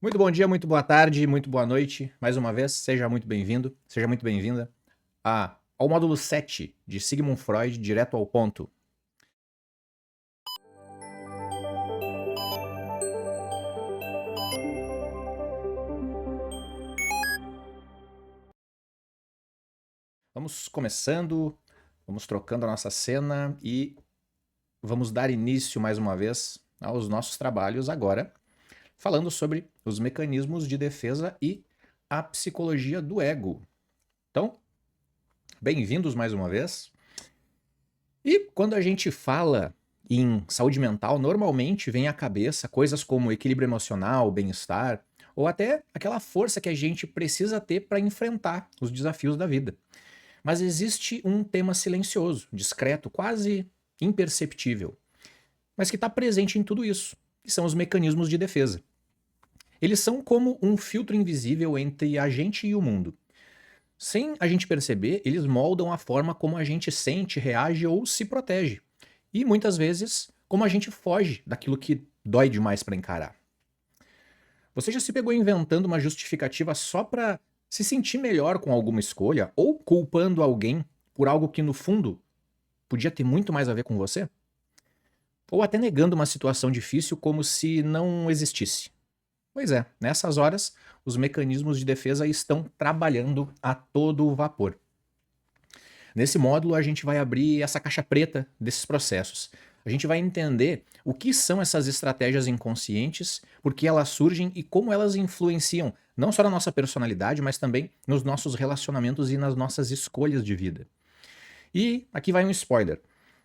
Muito bom dia, muito boa tarde, muito boa noite. Mais uma vez, seja muito bem-vindo, seja muito bem-vinda ao módulo 7 de Sigmund Freud, direto ao ponto. Vamos começando, vamos trocando a nossa cena e vamos dar início mais uma vez aos nossos trabalhos agora, falando sobre os mecanismos de defesa e a psicologia do ego. Então, bem-vindos mais uma vez. E quando a gente fala em saúde mental, normalmente vem à cabeça coisas como equilíbrio emocional, bem-estar, ou até aquela força que a gente precisa ter para enfrentar os desafios da vida. Mas existe um tema silencioso, discreto, quase imperceptível, mas que está presente em tudo isso, que são os mecanismos de defesa. Eles são como um filtro invisível entre a gente e o mundo. Sem a gente perceber, eles moldam a forma como a gente sente, reage ou se protege. E muitas vezes, como a gente foge daquilo que dói demais para encarar. Você já se pegou inventando uma justificativa só para se sentir melhor com alguma escolha ou culpando alguém por algo que no fundo podia ter muito mais a ver com você? Ou até negando uma situação difícil como se não existisse? Pois é, nessas horas, os mecanismos de defesa estão trabalhando a todo vapor. Nesse módulo, a gente vai abrir essa caixa preta desses processos. A gente vai entender o que são essas estratégias inconscientes, por que elas surgem e como elas influenciam não só na nossa personalidade, mas também nos nossos relacionamentos e nas nossas escolhas de vida. E aqui vai um spoiler.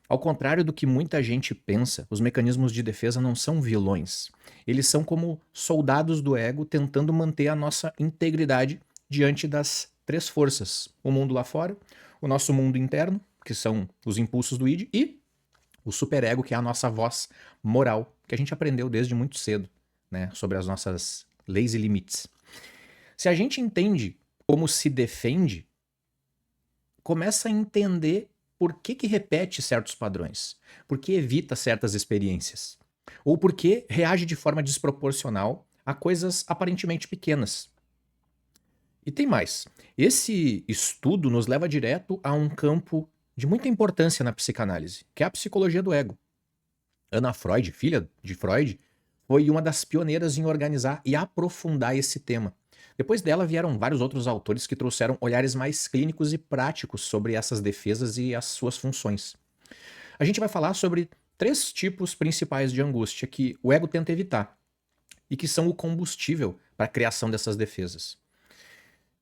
Ao contrário do que muita gente pensa, os mecanismos de defesa não são vilões. Eles são como soldados do ego tentando manter a nossa integridade diante das três forças: o mundo lá fora, o nosso mundo interno, que são os impulsos do id, e o superego, que é a nossa voz moral, que a gente aprendeu desde muito cedo, né, sobre as nossas leis e limites. Se a gente entende como se defende, começa a entender por que repete certos padrões, por que evita certas experiências, ou por que reage de forma desproporcional a coisas aparentemente pequenas. E tem mais. Esse estudo nos leva direto a um campo de muita importância na psicanálise, que é a psicologia do ego. Anna Freud, filha de Freud, foi uma das pioneiras em organizar e aprofundar esse tema. Depois dela vieram vários outros autores que trouxeram olhares mais clínicos e práticos sobre essas defesas e as suas funções. A gente vai falar sobre três tipos principais de angústia que o ego tenta evitar e que são o combustível para a criação dessas defesas.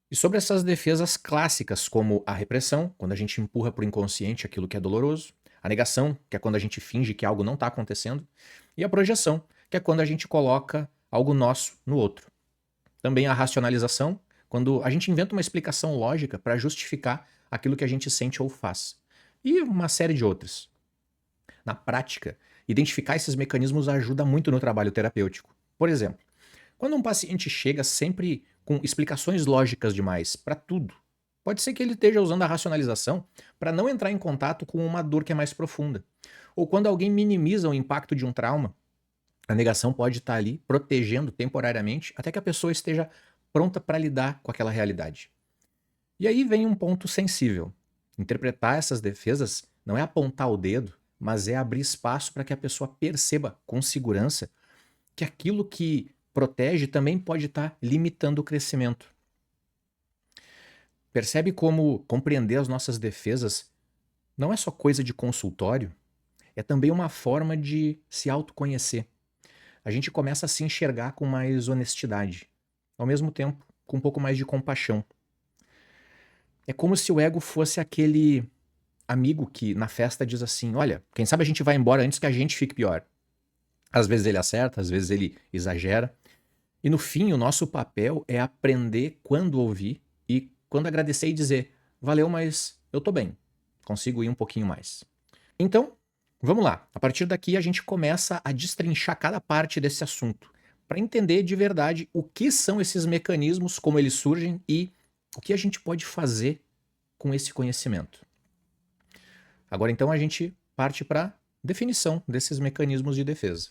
E sobre essas defesas clássicas, como a repressão, quando a gente empurra para o inconsciente aquilo que é doloroso, a negação, que é quando a gente finge que algo não está acontecendo, e a projeção, que é quando a gente coloca algo nosso no outro. Também a racionalização, quando a gente inventa uma explicação lógica para justificar aquilo que a gente sente ou faz. E uma série de outras. Na prática, identificar esses mecanismos ajuda muito no trabalho terapêutico. Por exemplo, quando um paciente chega sempre com explicações lógicas demais para tudo, pode ser que ele esteja usando a racionalização para não entrar em contato com uma dor que é mais profunda. Ou quando alguém minimiza o impacto de um trauma, a negação pode estar ali protegendo temporariamente até que a pessoa esteja pronta para lidar com aquela realidade. E aí vem um ponto sensível. Interpretar essas defesas não é apontar o dedo, mas é abrir espaço para que a pessoa perceba com segurança que aquilo que protege também pode estar limitando o crescimento. Percebe como compreender as nossas defesas não é só coisa de consultório, é também uma forma de se autoconhecer. A gente começa a se enxergar com mais honestidade, ao mesmo tempo com um pouco mais de compaixão. É como se o ego fosse aquele amigo que na festa diz assim: olha, quem sabe a gente vai embora antes que a gente fique pior. Às vezes ele acerta, às vezes ele exagera. E no fim, o nosso papel é aprender quando ouvir e quando agradecer e dizer: valeu, mas eu tô bem, consigo ir um pouquinho mais. Então, vamos lá. A partir daqui, a gente começa a destrinchar cada parte desse assunto para entender de verdade o que são esses mecanismos, como eles surgem e o que a gente pode fazer com esse conhecimento. Agora, então, a gente parte para a definição desses mecanismos de defesa.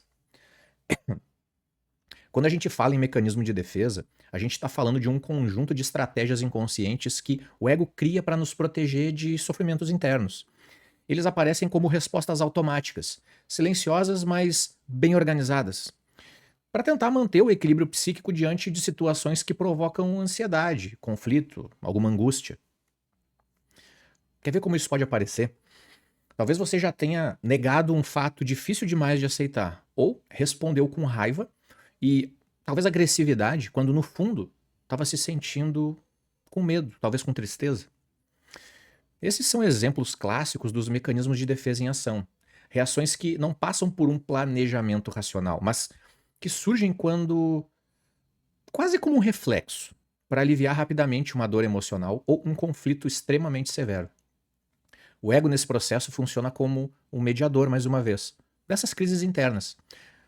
Quando a gente fala em mecanismo de defesa, a gente está falando de um conjunto de estratégias inconscientes que o ego cria para nos proteger de sofrimentos internos. Eles aparecem como respostas automáticas, silenciosas, mas bem organizadas, para tentar manter o equilíbrio psíquico diante de situações que provocam ansiedade, conflito, alguma angústia. Quer ver como isso pode aparecer? Talvez você já tenha negado um fato difícil demais de aceitar, ou respondeu com raiva e talvez agressividade, quando no fundo estava se sentindo com medo, talvez com tristeza. Esses são exemplos clássicos dos mecanismos de defesa em ação. Reações que não passam por um planejamento racional, mas que surgem quando quase como um reflexo, para aliviar rapidamente uma dor emocional ou um conflito extremamente severo. O ego nesse processo funciona como um mediador, mais uma vez, dessas crises internas.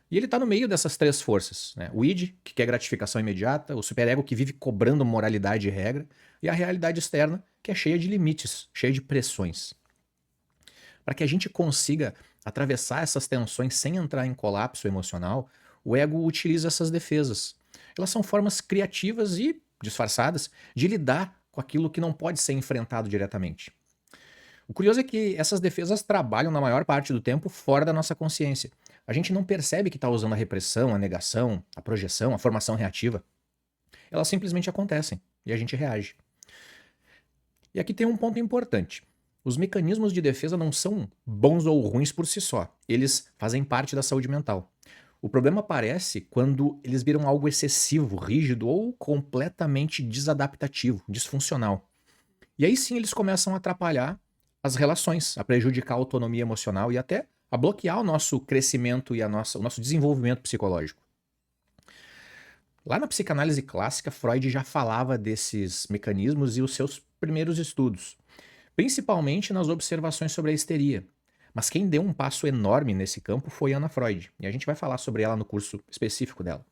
E ele está no meio dessas três forças, né? O id, que quer gratificação imediata, o superego, que vive cobrando moralidade e regra, e a realidade externa, que é cheia de limites, cheia de pressões. Para que a gente consiga atravessar essas tensões sem entrar em colapso emocional, o ego utiliza essas defesas. Elas são formas criativas e disfarçadas de lidar com aquilo que não pode ser enfrentado diretamente. O curioso é que essas defesas trabalham na maior parte do tempo fora da nossa consciência. A gente não percebe que está usando a repressão, a negação, a projeção, a formação reativa. Elas simplesmente acontecem e a gente reage. E aqui tem um ponto importante. Os mecanismos de defesa não são bons ou ruins por si só. Eles fazem parte da saúde mental. O problema aparece quando eles viram algo excessivo, rígido ou completamente desadaptativo, disfuncional. E aí sim eles começam a atrapalhar as relações, a prejudicar a autonomia emocional e até a bloquear o nosso crescimento e o nosso desenvolvimento psicológico. Lá na psicanálise clássica, Freud já falava desses mecanismos e os seus primeiros estudos, principalmente nas observações sobre a histeria. Mas quem deu um passo enorme nesse campo foi Anna Freud, e a gente vai falar sobre ela no curso específico dela.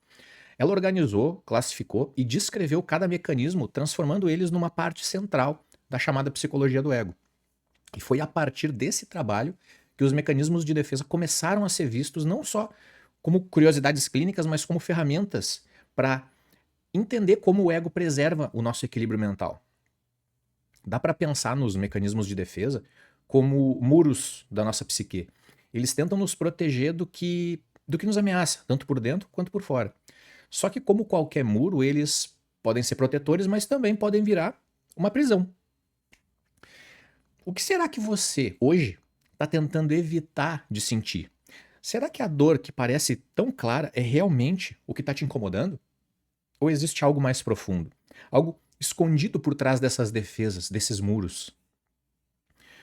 Ela organizou, classificou e descreveu cada mecanismo, transformando eles numa parte central da chamada psicologia do ego. E foi a partir desse trabalho que os mecanismos de defesa começaram a ser vistos não só como curiosidades clínicas, mas como ferramentas para entender como o ego preserva o nosso equilíbrio mental. Dá para pensar nos mecanismos de defesa como muros da nossa psique. Eles tentam nos proteger do que nos ameaça, tanto por dentro quanto por fora. Só que, como qualquer muro, eles podem ser protetores, mas também podem virar uma prisão. O que será que você, hoje, está tentando evitar de sentir? Será que a dor que parece tão clara é realmente o que está te incomodando? Ou existe algo mais profundo? Algo escondido por trás dessas defesas, desses muros?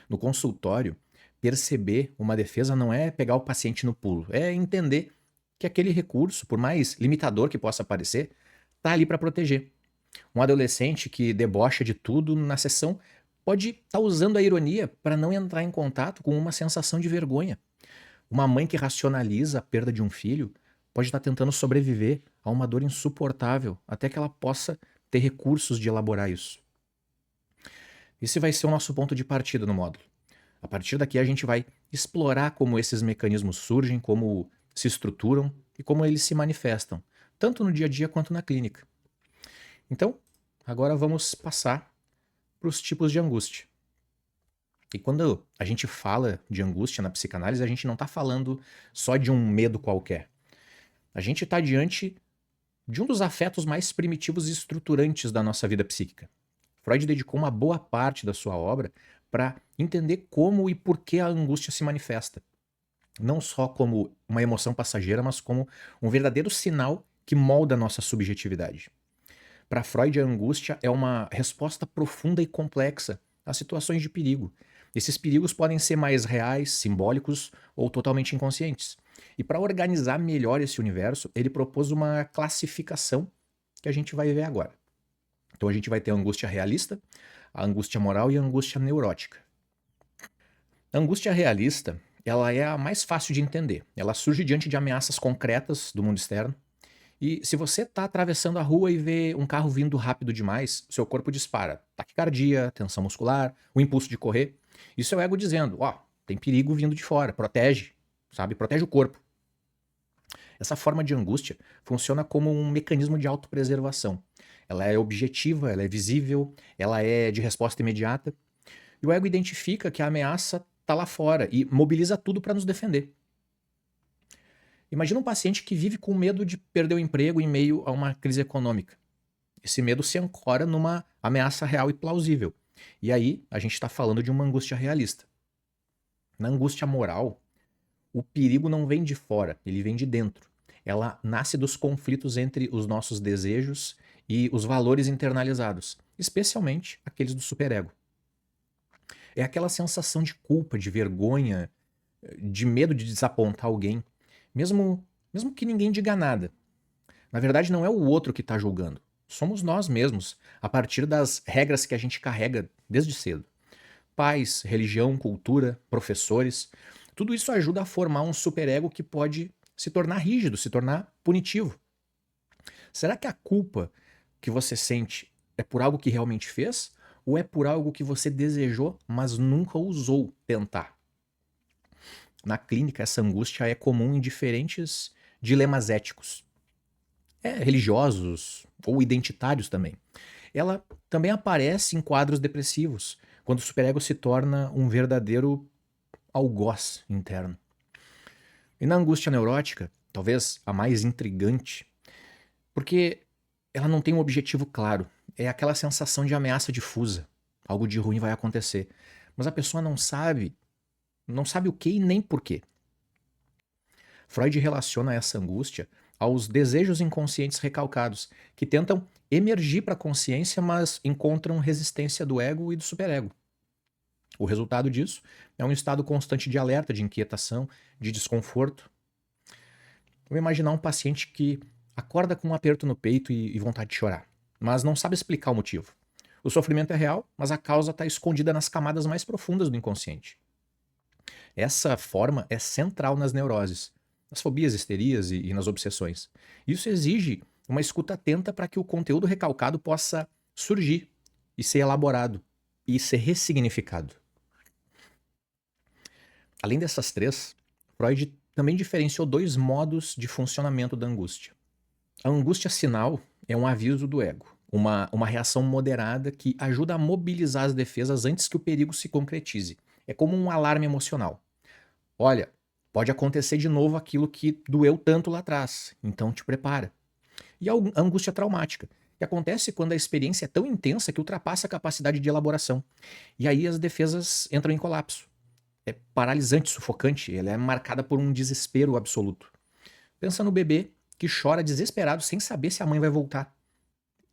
No consultório, perceber uma defesa não é pegar o paciente no pulo, é entender que aquele recurso, por mais limitador que possa parecer, está ali para proteger. Um adolescente que debocha de tudo na sessão pode estar usando a ironia para não entrar em contato com uma sensação de vergonha. Uma mãe que racionaliza a perda de um filho pode estar tentando sobreviver a uma dor insuportável até que ela possa ter recursos de elaborar isso. Esse vai ser o nosso ponto de partida no módulo. A partir daqui a gente vai explorar como esses mecanismos surgem, como se estruturam e como eles se manifestam, tanto no dia a dia quanto na clínica. Então, agora vamos passar para os tipos de angústia. E quando a gente fala de angústia na psicanálise, a gente não está falando só de um medo qualquer. A gente está diante de um dos afetos mais primitivos e estruturantes da nossa vida psíquica. Freud dedicou uma boa parte da sua obra para entender como e por que a angústia se manifesta. Não só como uma emoção passageira, mas como um verdadeiro sinal que molda a nossa subjetividade. Para Freud, a angústia é uma resposta profunda e complexa a situações de perigo. Esses perigos podem ser mais reais, simbólicos ou totalmente inconscientes. E para organizar melhor esse universo, ele propôs uma classificação que a gente vai ver agora. Então a gente vai ter a angústia realista, a angústia moral e a angústia neurótica. A angústia realista, ela é a mais fácil de entender. Ela surge diante de ameaças concretas do mundo externo. E se você está atravessando a rua e vê um carro vindo rápido demais, seu corpo dispara taquicardia, tensão muscular, o impulso de correr. Isso é o ego dizendo, ó, tem perigo vindo de fora, protege, sabe? Protege o corpo. Essa forma de angústia funciona como um mecanismo de autopreservação. Ela é objetiva, ela é visível, ela é de resposta imediata. E o ego identifica que a ameaça está lá fora e mobiliza tudo para nos defender. Imagina um paciente que vive com medo de perder o emprego em meio a uma crise econômica. Esse medo se ancora numa ameaça real e plausível. E aí a gente está falando de uma angústia realista. Na angústia moral, o perigo não vem de fora, ele vem de dentro. Ela nasce dos conflitos entre os nossos desejos e os valores internalizados, especialmente aqueles do superego. É aquela sensação de culpa, de vergonha, de medo de desapontar alguém, mesmo que ninguém diga nada. Na verdade, não é o outro que está julgando. Somos nós mesmos, a partir das regras que a gente carrega desde cedo. Pais, religião, cultura, professores, tudo isso ajuda a formar um superego que pode se tornar rígido, se tornar punitivo. Será que a culpa que você sente é por algo que realmente fez? Ou é por algo que você desejou, mas nunca ousou tentar? Na clínica, essa angústia é comum em diferentes dilemas éticos, religiosos ou identitários também. Ela também aparece em quadros depressivos, quando o superego se torna um verdadeiro algoz interno. E na angústia neurótica, talvez a mais intrigante, porque ela não tem um objetivo claro, é aquela sensação de ameaça difusa, algo de ruim vai acontecer, mas a pessoa não sabe o que e nem por quê. Freud relaciona essa angústia aos desejos inconscientes recalcados, que tentam emergir para a consciência, mas encontram resistência do ego e do superego. O resultado disso é um estado constante de alerta, de inquietação, de desconforto. Vou imaginar um paciente que acorda com um aperto no peito e vontade de chorar, mas não sabe explicar o motivo. O sofrimento é real, mas a causa está escondida nas camadas mais profundas do inconsciente. Essa forma é central nas neuroses, nas fobias, histerias e nas obsessões. Isso exige uma escuta atenta para que o conteúdo recalcado possa surgir e ser elaborado e ser ressignificado. Além dessas três, Freud também diferenciou dois modos de funcionamento da angústia. A angústia sinal é um aviso do ego, uma reação moderada que ajuda a mobilizar as defesas antes que o perigo se concretize. É como um alarme emocional. Olha, pode acontecer de novo aquilo que doeu tanto lá atrás, então te prepara. E a angústia traumática, que acontece quando a experiência é tão intensa que ultrapassa a capacidade de elaboração. E aí as defesas entram em colapso. É paralisante, sufocante, ela é marcada por um desespero absoluto. Pensa no bebê que chora desesperado sem saber se a mãe vai voltar.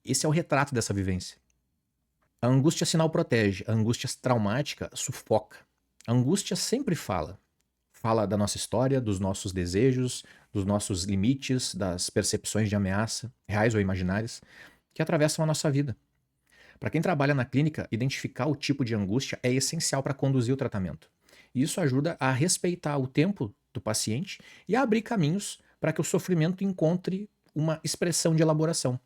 Esse é o retrato dessa vivência. A angústia sinal protege, a angústia traumática sufoca. A angústia sempre fala. Fala da nossa história, dos nossos desejos, dos nossos limites, das percepções de ameaça, reais ou imaginárias, que atravessam a nossa vida. Para quem trabalha na clínica, identificar o tipo de angústia é essencial para conduzir o tratamento. E isso ajuda a respeitar o tempo do paciente e a abrir caminhos para que o sofrimento encontre uma expressão de elaboração.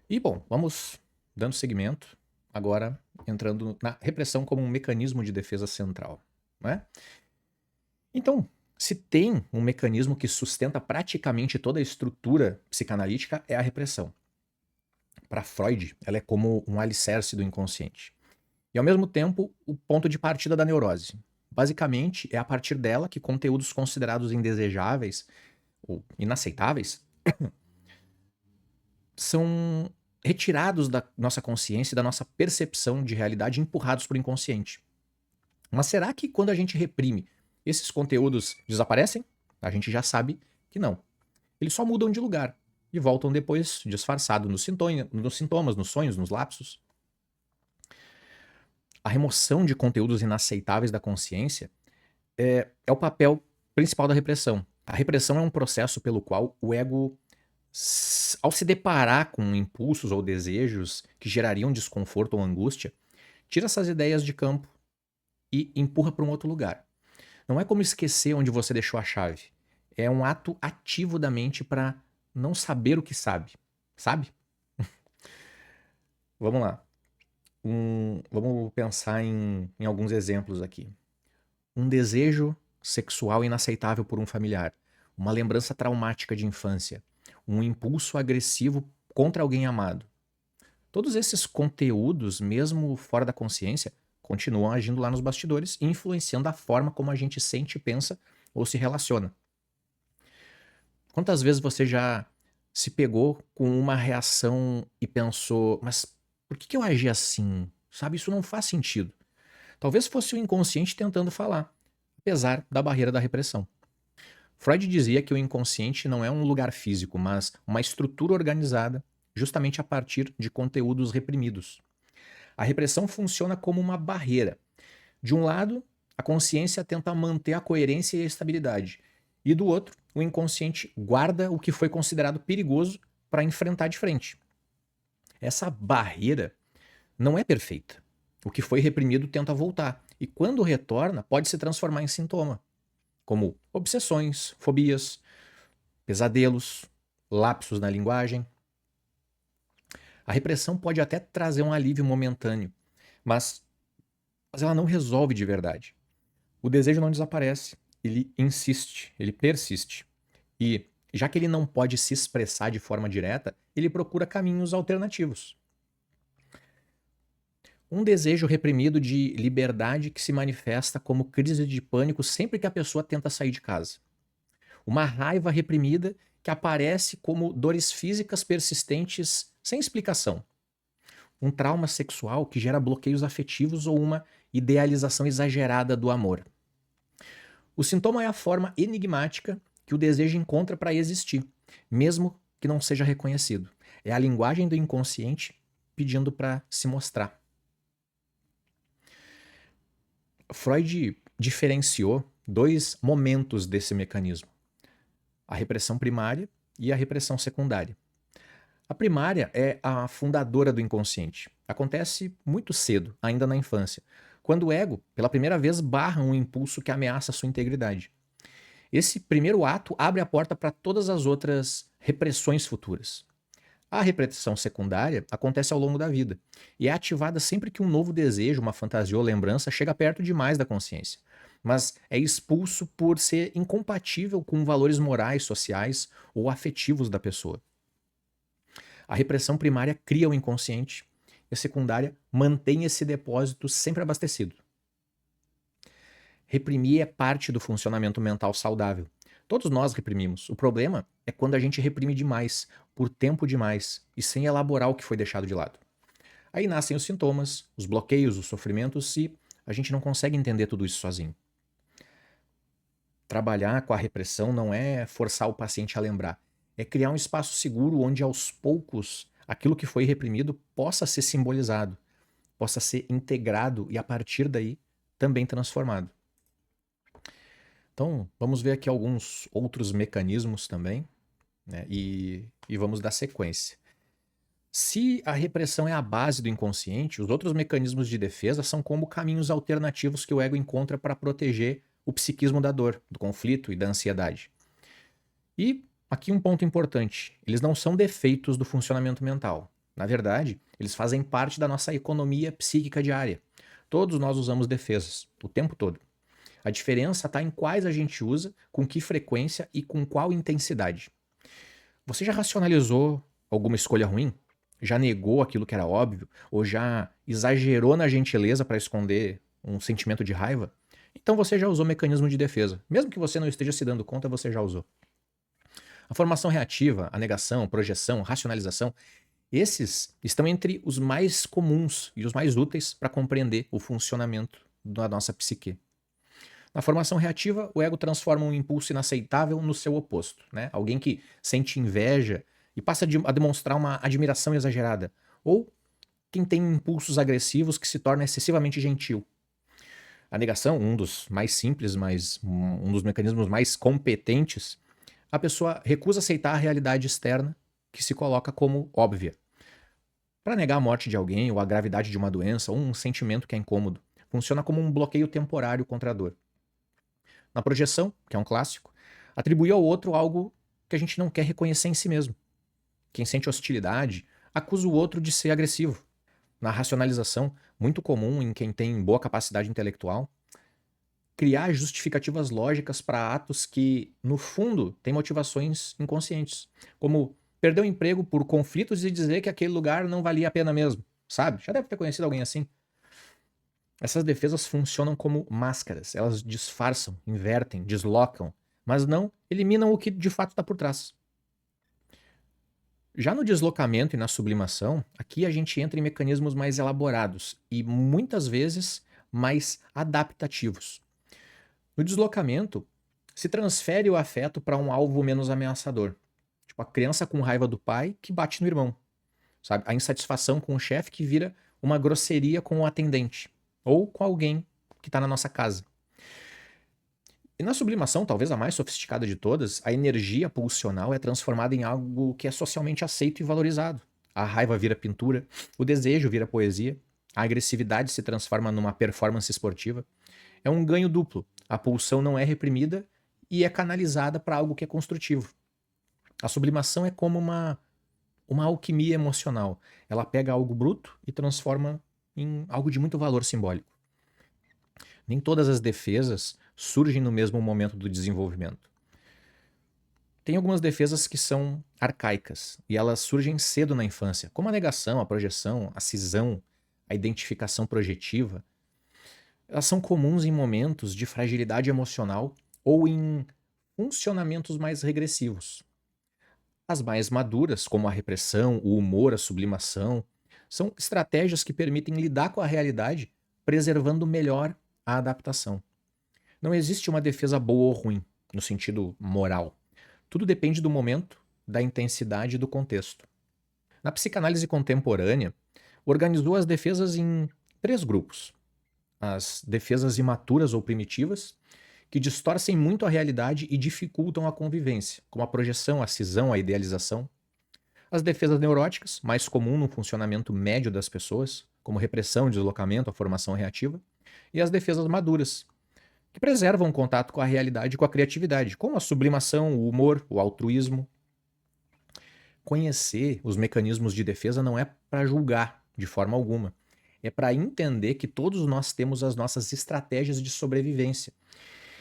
E bom, vamos dando seguimento, agora entrando na repressão como um mecanismo de defesa central. Não é? Então, se tem um mecanismo que sustenta praticamente toda a estrutura psicanalítica, é a repressão. Para Freud, ela é como um alicerce do inconsciente. E, ao mesmo tempo, o ponto de partida da neurose. Basicamente, é a partir dela que conteúdos considerados indesejáveis ou inaceitáveis são retirados da nossa consciência e da nossa percepção de realidade e empurrados para o inconsciente. Mas será que quando a gente reprime, esses conteúdos desaparecem? A gente já sabe que não. Eles só mudam de lugar e voltam depois disfarçados nos sintomas, nos sonhos, nos lapsos. A remoção de conteúdos inaceitáveis da consciência é o papel principal da repressão. A repressão é um processo pelo qual o ego, ao se deparar com impulsos ou desejos que gerariam desconforto ou angústia, tira essas ideias de campo e empurra para um outro lugar. Não é como esquecer onde você deixou a chave. É um ato ativo da mente para não saber o que sabe. Sabe? Vamos lá. Vamos pensar em alguns exemplos aqui. Um desejo sexual inaceitável por um familiar. uma lembrança traumática de infância, um impulso agressivo contra alguém amado. Todos esses conteúdos, mesmo fora da consciência, continuam agindo lá nos bastidores e influenciando a forma como a gente sente, pensa ou se relaciona. Quantas vezes você já se pegou com uma reação e pensou, mas por que eu agi assim? Sabe, isso não faz sentido. Talvez fosse o inconsciente tentando falar, apesar da barreira da repressão. Freud dizia que o inconsciente não é um lugar físico, mas uma estrutura organizada justamente a partir de conteúdos reprimidos. A repressão funciona como uma barreira. De um lado, a consciência tenta manter a coerência e a estabilidade, e do outro, o inconsciente guarda o que foi considerado perigoso para enfrentar de frente. Essa barreira não é perfeita. O que foi reprimido tenta voltar, e quando retorna, pode se transformar em sintoma, como obsessões, fobias, pesadelos, lapsos na linguagem. A repressão pode até trazer um alívio momentâneo, mas, ela não resolve de verdade. O desejo não desaparece, ele insiste, ele persiste. E, já que ele não pode se expressar de forma direta, ele procura caminhos alternativos. Um desejo reprimido de liberdade que se manifesta como crise de pânico sempre que a pessoa tenta sair de casa. Uma raiva reprimida que aparece como dores físicas persistentes sem explicação. Um trauma sexual que gera bloqueios afetivos ou uma idealização exagerada do amor. O sintoma é a forma enigmática que o desejo encontra para existir, mesmo que não seja reconhecido. É a linguagem do inconsciente pedindo para se mostrar. Freud diferenciou dois momentos desse mecanismo: a repressão primária e a repressão secundária. A primária é a fundadora do inconsciente. Acontece muito cedo, ainda na infância, quando o ego, pela primeira vez, barra um impulso que ameaça sua integridade. Esse primeiro ato abre a porta para todas as outras repressões futuras. A repressão secundária acontece ao longo da vida e é ativada sempre que um novo desejo, uma fantasia ou lembrança chega perto demais da consciência, mas é expulso por ser incompatível com valores morais, sociais ou afetivos da pessoa. A repressão primária cria o inconsciente e a secundária mantém esse depósito sempre abastecido. Reprimir é parte do funcionamento mental saudável. Todos nós reprimimos. O problema é quando a gente reprime demais, por tempo demais, e sem elaborar o que foi deixado de lado. Aí nascem os sintomas, os bloqueios, os sofrimentos, e a gente não consegue entender tudo isso sozinho. Trabalhar com a repressão não é forçar o paciente a lembrar, é criar um espaço seguro onde aos poucos aquilo que foi reprimido possa ser simbolizado, possa ser integrado e a partir daí também transformado. Então, vamos ver aqui alguns outros mecanismos também, né? E vamos dar sequência. Se a repressão é a base do inconsciente, os outros mecanismos de defesa são como caminhos alternativos que o ego encontra para proteger o psiquismo da dor, do conflito e da ansiedade. E aqui um ponto importante: eles não são defeitos do funcionamento mental. Na verdade, eles fazem parte da nossa economia psíquica diária. Todos nós usamos defesas, o tempo todo. A diferença está em quais a gente usa, com que frequência e com qual intensidade. Você já racionalizou alguma escolha ruim? Já negou aquilo que era óbvio? Ou já exagerou na gentileza para esconder um sentimento de raiva? Então você já usou mecanismo de defesa. Mesmo que você não esteja se dando conta, você já usou. A formação reativa, a negação, projeção, racionalização, esses estão entre os mais comuns e os mais úteis para compreender o funcionamento da nossa psique. Na formação reativa, o ego transforma um impulso inaceitável no seu oposto, né? Alguém que sente inveja e passa a demonstrar uma admiração exagerada. Ou quem tem impulsos agressivos que se torna excessivamente gentil. A negação, um dos mais simples, mas um dos mecanismos mais competentes, a pessoa recusa aceitar a realidade externa que se coloca como óbvia. Para negar a morte de alguém ou a gravidade de uma doença ou um sentimento que é incômodo, funciona como um bloqueio temporário contra a dor. Na projeção, que é um clássico, atribuir ao outro algo que a gente não quer reconhecer em si mesmo. Quem sente hostilidade acusa o outro de ser agressivo. Na racionalização, muito comum em quem tem boa capacidade intelectual, criar justificativas lógicas para atos que, no fundo, têm motivações inconscientes, como perder o emprego por conflitos e dizer que aquele lugar não valia a pena mesmo, sabe? Já deve ter conhecido alguém assim. Essas defesas funcionam como máscaras, elas disfarçam, invertem, deslocam, mas não eliminam o que de fato está por trás. Já no deslocamento e na sublimação, aqui a gente entra em mecanismos mais elaborados e muitas vezes mais adaptativos. No deslocamento, se transfere o afeto para um alvo menos ameaçador. Tipo a criança com raiva do pai que bate no irmão, sabe? A insatisfação com o chefe que vira uma grosseria com o atendente ou com alguém que está na nossa casa. E na sublimação, talvez a mais sofisticada de todas, a energia pulsional é transformada em algo que é socialmente aceito e valorizado. A raiva vira pintura, o desejo vira poesia, a agressividade se transforma numa performance esportiva. É um ganho duplo. A pulsão não é reprimida e é canalizada para algo que é construtivo. A sublimação é como uma alquimia emocional. Ela pega algo bruto e transforma em algo de muito valor simbólico. Nem todas as defesas surgem no mesmo momento do desenvolvimento. Tem algumas defesas que são arcaicas e elas surgem cedo na infância, como a negação, a projeção, a cisão, a identificação projetiva. Elas são comuns em momentos de fragilidade emocional ou em funcionamentos mais regressivos. As mais maduras, como a repressão, o humor, a sublimação, são estratégias que permitem lidar com a realidade, preservando melhor a adaptação. Não existe uma defesa boa ou ruim, no sentido moral. Tudo depende do momento, da intensidade e do contexto. Na psicanálise contemporânea, organizou as defesas em 3 grupos: as defesas imaturas ou primitivas, que distorcem muito a realidade e dificultam a convivência, como a projeção, a cisão, a idealização. As defesas neuróticas, mais comum no funcionamento médio das pessoas, como repressão, deslocamento, a formação reativa. E as defesas maduras, que preservam o contato com a realidade e com a criatividade, como a sublimação, o humor, o altruísmo. Conhecer os mecanismos de defesa não é para julgar de forma alguma. É para entender que todos nós temos as nossas estratégias de sobrevivência.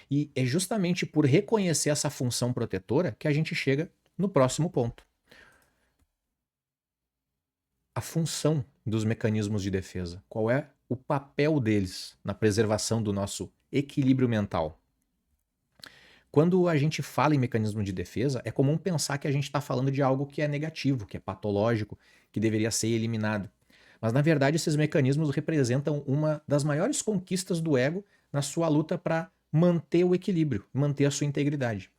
E é justamente por reconhecer essa função protetora que a gente chega no próximo ponto. A função dos mecanismos de defesa. Qual é o papel deles na preservação do nosso equilíbrio mental? Quando a gente fala em mecanismo de defesa, é comum pensar que a gente está falando de algo que é negativo, que é patológico, que deveria ser eliminado. Mas, na verdade, esses mecanismos representam uma das maiores conquistas do ego na sua luta para manter o equilíbrio, manter a sua integridade.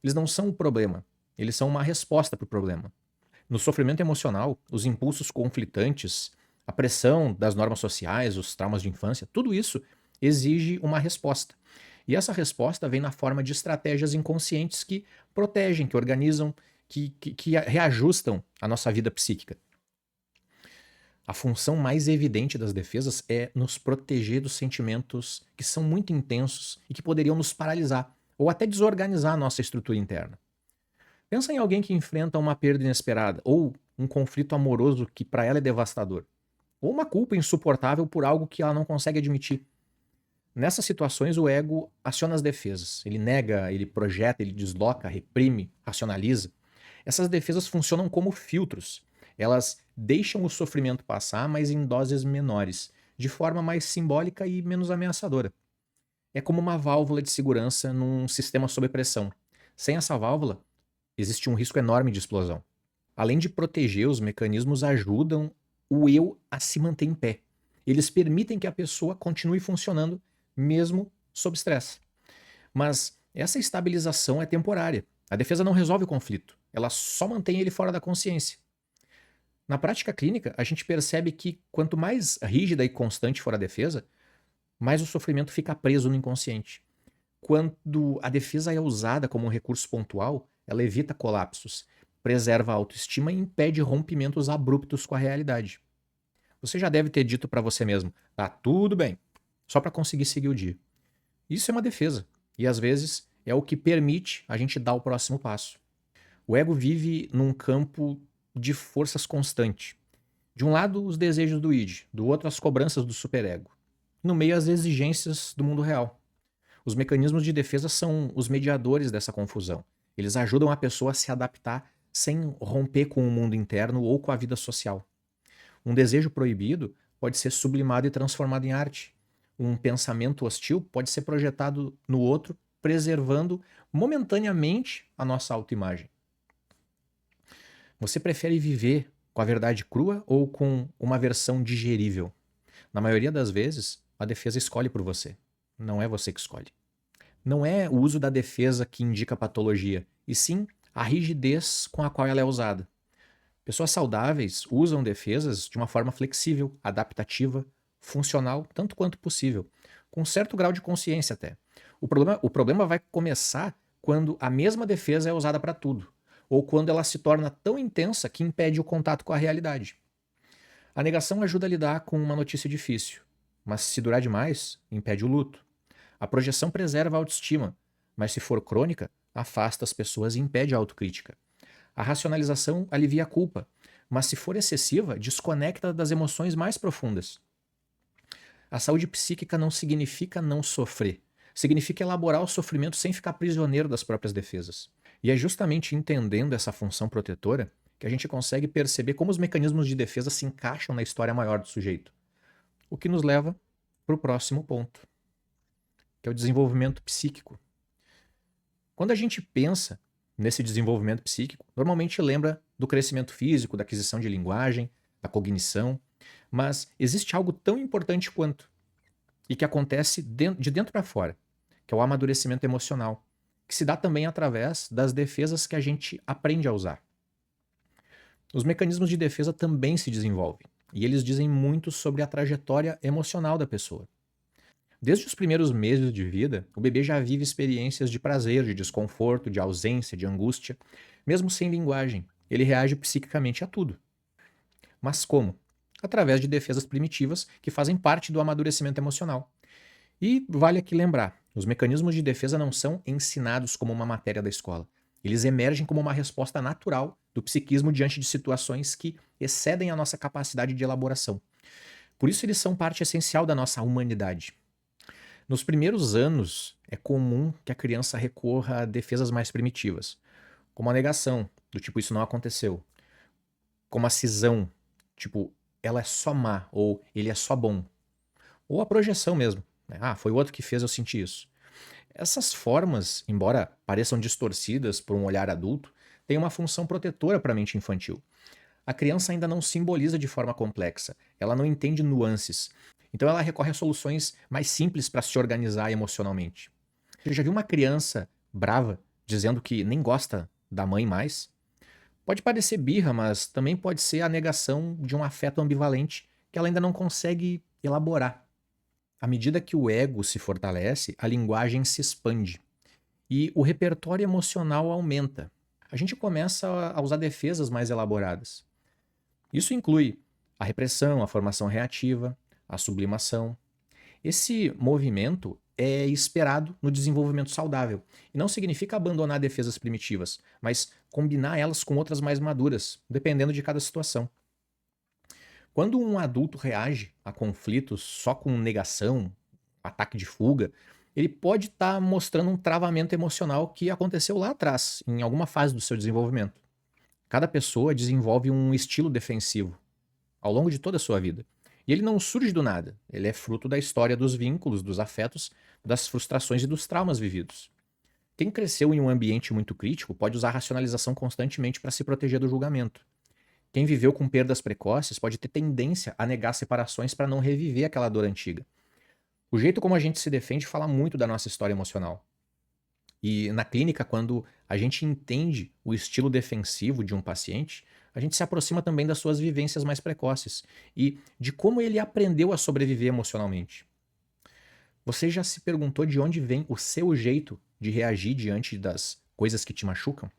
Eles não são o problema, eles são uma resposta para o problema. No sofrimento emocional, os impulsos conflitantes, a pressão das normas sociais, os traumas de infância, tudo isso exige uma resposta. E essa resposta vem na forma de estratégias inconscientes que protegem, que organizam, que reajustam a nossa vida psíquica. A função mais evidente das defesas é nos proteger dos sentimentos que são muito intensos e que poderiam nos paralisar ou até desorganizar a nossa estrutura interna. Pensa em alguém que enfrenta uma perda inesperada ou um conflito amoroso que para ela é devastador, ou uma culpa insuportável por algo que ela não consegue admitir. Nessas situações, o ego aciona as defesas. Ele nega, ele projeta, ele desloca, reprime, racionaliza. Essas defesas funcionam como filtros. Elas deixam o sofrimento passar, mas em doses menores, de forma mais simbólica e menos ameaçadora. É como uma válvula de segurança num sistema sob pressão. Sem essa válvula, existe um risco enorme de explosão. Além de proteger, os mecanismos ajudam o eu a se manter em pé. Eles permitem que a pessoa continue funcionando mesmo sob estresse. Mas essa estabilização é temporária. A defesa não resolve o conflito, ela só mantém ele fora da consciência. Na prática clínica, a gente percebe que quanto mais rígida e constante for a defesa, mais o sofrimento fica preso no inconsciente. Quando a defesa é usada como um recurso pontual, ela evita colapsos, preserva a autoestima e impede rompimentos abruptos com a realidade. Você já deve ter dito para você mesmo: tá tudo bem, só para conseguir seguir o dia. Isso é uma defesa, e às vezes é o que permite a gente dar o próximo passo. O ego vive num campo de forças constante. De um lado, os desejos do id, do outro, as cobranças do superego. No meio, as exigências do mundo real. Os mecanismos de defesa são os mediadores dessa confusão. Eles ajudam a pessoa a se adaptar sem romper com o mundo interno ou com a vida social. Um desejo proibido pode ser sublimado e transformado em arte. Um pensamento hostil pode ser projetado no outro, preservando momentaneamente a nossa autoimagem. Você prefere viver com a verdade crua ou com uma versão digerível? Na maioria das vezes, a defesa escolhe por você. Não é você que escolhe. Não é o uso da defesa que indica patologia, e sim a rigidez com a qual ela é usada. Pessoas saudáveis usam defesas de uma forma flexível, adaptativa, funcional, tanto quanto possível, com um certo grau de consciência até. O problema vai começar quando a mesma defesa é usada para tudo, ou quando ela se torna tão intensa que impede o contato com a realidade. A negação ajuda a lidar com uma notícia difícil, mas se durar demais, impede o luto. A projeção preserva a autoestima, mas se for crônica, afasta as pessoas e impede a autocrítica. A racionalização alivia a culpa, mas se for excessiva, desconecta das emoções mais profundas. A saúde psíquica não significa não sofrer, significa elaborar o sofrimento sem ficar prisioneiro das próprias defesas. E é justamente entendendo essa função protetora que a gente consegue perceber como os mecanismos de defesa se encaixam na história maior do sujeito. O que nos leva para o próximo ponto, que é o desenvolvimento psíquico. Quando a gente pensa nesse desenvolvimento psíquico, normalmente lembra do crescimento físico, da aquisição de linguagem, da cognição, mas existe algo tão importante quanto, e que acontece de dentro para fora, que é o amadurecimento emocional, que se dá também através das defesas que a gente aprende a usar. Os mecanismos de defesa também se desenvolvem, e eles dizem muito sobre a trajetória emocional da pessoa. Desde os primeiros meses de vida, o bebê já vive experiências de prazer, de desconforto, de ausência, de angústia. Mesmo sem linguagem, ele reage psiquicamente a tudo. Mas como? Através de defesas primitivas que fazem parte do amadurecimento emocional. E vale aqui lembrar, os mecanismos de defesa não são ensinados como uma matéria da escola. Eles emergem como uma resposta natural do psiquismo diante de situações que excedem a nossa capacidade de elaboração. Por isso eles são parte essencial da nossa humanidade. Nos primeiros anos, é comum que a criança recorra a defesas mais primitivas, como a negação, do tipo isso não aconteceu, como a cisão, tipo ela é só má ou ele é só bom, ou a projeção mesmo, né? Ah, foi o outro que fez eu sentir isso. Essas formas, embora pareçam distorcidas por um olhar adulto, têm uma função protetora para a mente infantil. A criança ainda não simboliza de forma complexa, ela não entende nuances. Então ela recorre a soluções mais simples para se organizar emocionalmente. Você já viu uma criança brava dizendo que nem gosta da mãe mais? Pode parecer birra, mas também pode ser a negação de um afeto ambivalente que ela ainda não consegue elaborar. À medida que o ego se fortalece, a linguagem se expande e o repertório emocional aumenta. A gente começa a usar defesas mais elaboradas. Isso inclui a repressão, a formação reativa, a sublimação. Esse movimento é esperado no desenvolvimento saudável e não significa abandonar defesas primitivas, mas combinar elas com outras mais maduras, dependendo de cada situação. Quando um adulto reage a conflitos só com negação, ataque de fuga, ele pode estar mostrando um travamento emocional que aconteceu lá atrás, em alguma fase do seu desenvolvimento. Cada pessoa desenvolve um estilo defensivo ao longo de toda a sua vida. E ele não surge do nada, ele é fruto da história dos vínculos, dos afetos, das frustrações e dos traumas vividos. Quem cresceu em um ambiente muito crítico pode usar a racionalização constantemente para se proteger do julgamento. Quem viveu com perdas precoces pode ter tendência a negar separações para não reviver aquela dor antiga. O jeito como a gente se defende fala muito da nossa história emocional. E na clínica, quando a gente entende o estilo defensivo de um paciente, a gente se aproxima também das suas vivências mais precoces e de como ele aprendeu a sobreviver emocionalmente. Você já se perguntou de onde vem o seu jeito de reagir diante das coisas que te machucam?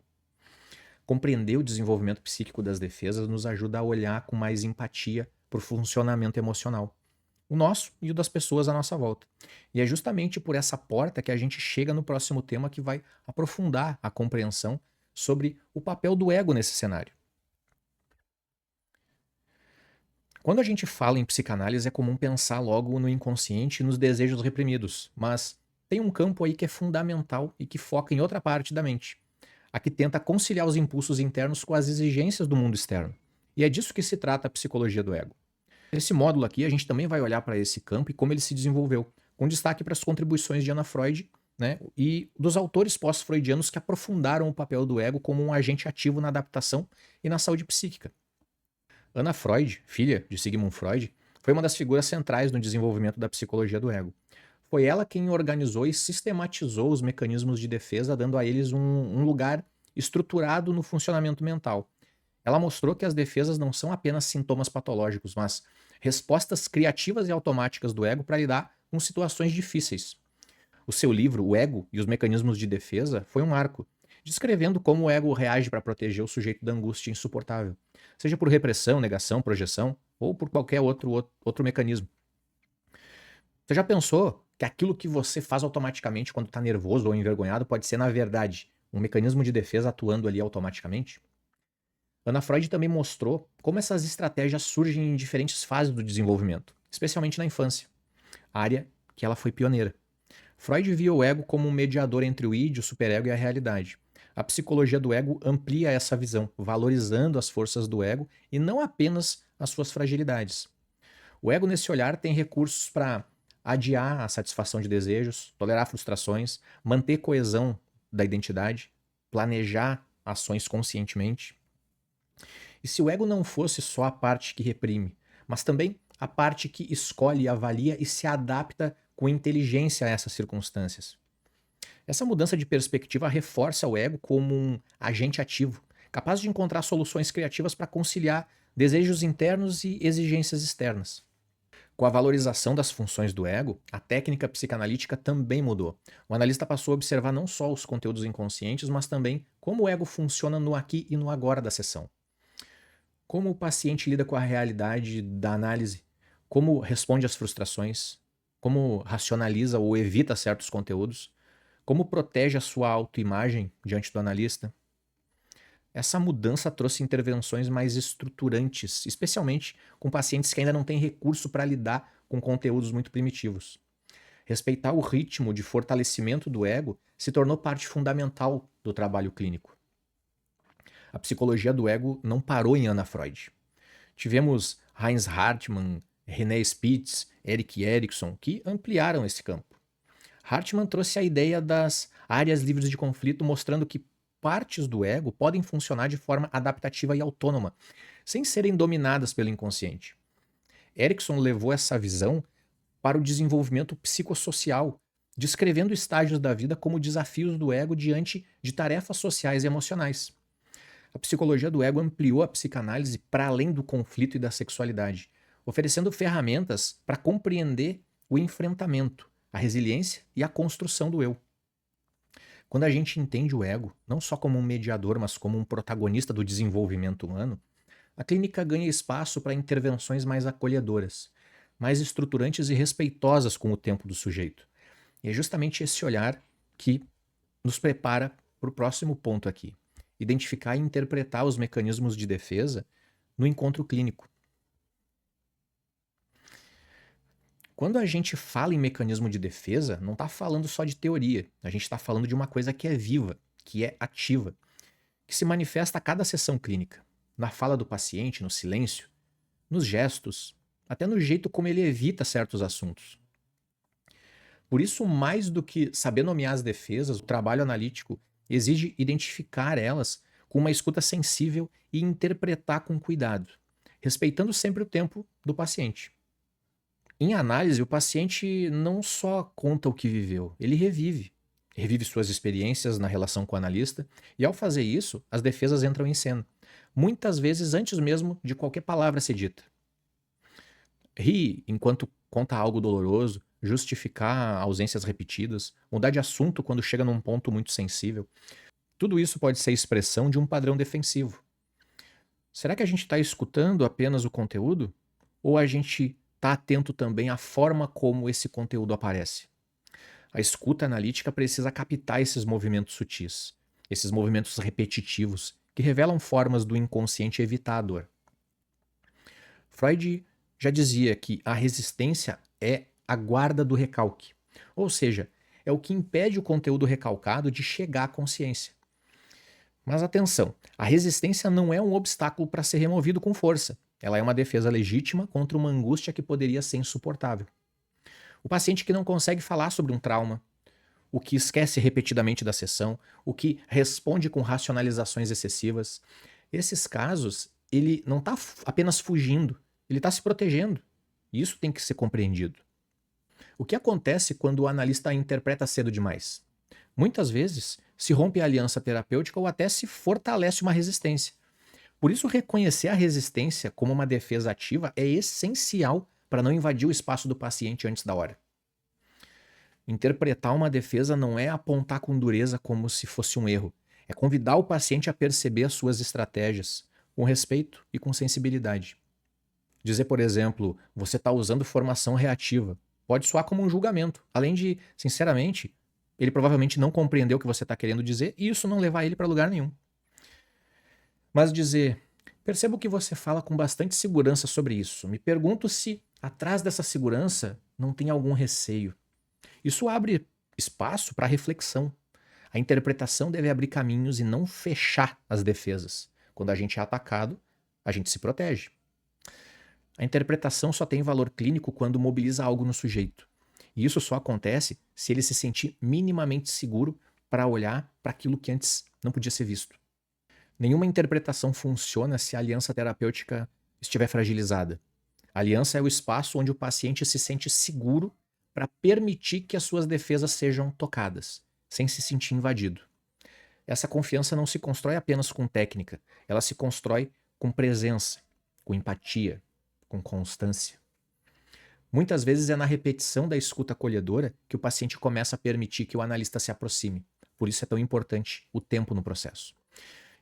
Compreender o desenvolvimento psíquico das defesas nos ajuda a olhar com mais empatia para o funcionamento emocional, o nosso e o das pessoas à nossa volta. E é justamente por essa porta que a gente chega no próximo tema que vai aprofundar a compreensão sobre o papel do ego nesse cenário. Quando a gente fala em psicanálise, é comum pensar logo no inconsciente e nos desejos reprimidos, mas tem um campo aí que é fundamental e que foca em outra parte da mente, a que tenta conciliar os impulsos internos com as exigências do mundo externo. E é disso que se trata a psicologia do ego. Nesse módulo aqui, a gente também vai olhar para esse campo e como ele se desenvolveu, com destaque para as contribuições de Anna Freud, né, e dos autores pós-freudianos que aprofundaram o papel do ego como um agente ativo na adaptação e na saúde psíquica. Anna Freud, filha de Sigmund Freud, foi uma das figuras centrais no desenvolvimento da psicologia do ego. Foi ela quem organizou e sistematizou os mecanismos de defesa, dando a eles um lugar estruturado no funcionamento mental. Ela mostrou que as defesas não são apenas sintomas patológicos, mas respostas criativas e automáticas do ego para lidar com situações difíceis. O seu livro, O Ego e os Mecanismos de Defesa, foi um marco, descrevendo como o ego reage para proteger o sujeito da angústia insuportável, seja por repressão, negação, projeção ou por qualquer outro mecanismo. Você já pensou que aquilo que você faz automaticamente quando está nervoso ou envergonhado pode ser, na verdade, um mecanismo de defesa atuando ali automaticamente? Ana Freud também mostrou como essas estratégias surgem em diferentes fases do desenvolvimento, especialmente na infância, área que ela foi pioneira. Freud via o ego como um mediador entre o id, o superego e a realidade. A psicologia do ego amplia essa visão, valorizando as forças do ego e não apenas as suas fragilidades. O ego, nesse olhar, tem recursos para adiar a satisfação de desejos, tolerar frustrações, manter coesão da identidade, planejar ações conscientemente. E se o ego não fosse só a parte que reprime, mas também a parte que escolhe, avalia e se adapta com inteligência a essas circunstâncias? Essa mudança de perspectiva reforça o ego como um agente ativo, capaz de encontrar soluções criativas para conciliar desejos internos e exigências externas. Com a valorização das funções do ego, a técnica psicanalítica também mudou. O analista passou a observar não só os conteúdos inconscientes, mas também como o ego funciona no aqui e no agora da sessão. Como o paciente lida com a realidade da análise, como responde às frustrações, como racionaliza ou evita certos conteúdos, como protege a sua autoimagem diante do analista. Essa mudança trouxe intervenções mais estruturantes, especialmente com pacientes que ainda não têm recurso para lidar com conteúdos muito primitivos. Respeitar o ritmo de fortalecimento do ego se tornou parte fundamental do trabalho clínico. A psicologia do ego não parou em Anna Freud. Tivemos Heinz Hartmann, René Spitz, Erik Erikson, que ampliaram esse campo. Hartmann trouxe a ideia das áreas livres de conflito, mostrando que partes do ego podem funcionar de forma adaptativa e autônoma, sem serem dominadas pelo inconsciente. Erikson levou essa visão para o desenvolvimento psicossocial, descrevendo estágios da vida como desafios do ego diante de tarefas sociais e emocionais. A psicologia do ego ampliou a psicanálise para além do conflito e da sexualidade, oferecendo ferramentas para compreender o enfrentamento, a resiliência e a construção do eu. Quando a gente entende o ego, não só como um mediador, mas como um protagonista do desenvolvimento humano, a clínica ganha espaço para intervenções mais acolhedoras, mais estruturantes e respeitosas com o tempo do sujeito. E é justamente esse olhar que nos prepara para o próximo ponto aqui: identificar e interpretar os mecanismos de defesa no encontro clínico. Quando a gente fala em mecanismo de defesa, não está falando só de teoria, a gente está falando de uma coisa que é viva, que é ativa, que se manifesta a cada sessão clínica, na fala do paciente, no silêncio, nos gestos, até no jeito como ele evita certos assuntos. Por isso, mais do que saber nomear as defesas, o trabalho analítico exige identificar elas com uma escuta sensível e interpretar com cuidado, respeitando sempre o tempo do paciente. Em análise, o paciente não só conta o que viveu, ele revive. Revive suas experiências na relação com o analista, e ao fazer isso, as defesas entram em cena, muitas vezes antes mesmo de qualquer palavra ser dita. Ri enquanto conta algo doloroso, justificar ausências repetidas, mudar de assunto quando chega num ponto muito sensível. Tudo isso pode ser expressão de um padrão defensivo. Será que a gente está escutando apenas o conteúdo? Ou a gente está atento também à forma como esse conteúdo aparece? A escuta analítica precisa captar esses movimentos sutis, esses movimentos repetitivos, que revelam formas do inconsciente evitar a dor. Freud já dizia que a resistência é a guarda do recalque, ou seja, é o que impede o conteúdo recalcado de chegar à consciência. Mas atenção, a resistência não é um obstáculo para ser removido com força. Ela é uma defesa legítima contra uma angústia que poderia ser insuportável. O paciente que não consegue falar sobre um trauma, o que esquece repetidamente da sessão, o que responde com racionalizações excessivas, esses casos, ele não está apenas fugindo, ele está se protegendo. E isso tem que ser compreendido. O que acontece quando o analista interpreta cedo demais? Muitas vezes se rompe a aliança terapêutica ou até se fortalece uma resistência. Por isso, reconhecer a resistência como uma defesa ativa é essencial para não invadir o espaço do paciente antes da hora. Interpretar uma defesa não é apontar com dureza como se fosse um erro. É convidar o paciente a perceber as suas estratégias, com respeito e com sensibilidade. Dizer, por exemplo, você está usando formação reativa, pode soar como um julgamento. Além de, sinceramente, ele provavelmente não compreendeu o que você está querendo dizer e isso não levar ele para lugar nenhum. Mas dizer, percebo que você fala com bastante segurança sobre isso. Me pergunto se, atrás dessa segurança, não tem algum receio. Isso abre espaço para reflexão. A interpretação deve abrir caminhos e não fechar as defesas. Quando a gente é atacado, a gente se protege. A interpretação só tem valor clínico quando mobiliza algo no sujeito. E isso só acontece se ele se sentir minimamente seguro para olhar para aquilo que antes não podia ser visto. Nenhuma interpretação funciona se a aliança terapêutica estiver fragilizada. A aliança é o espaço onde o paciente se sente seguro para permitir que as suas defesas sejam tocadas, sem se sentir invadido. Essa confiança não se constrói apenas com técnica, ela se constrói com presença, com empatia, com constância. Muitas vezes é na repetição da escuta acolhedora que o paciente começa a permitir que o analista se aproxime. Por isso é tão importante o tempo no processo.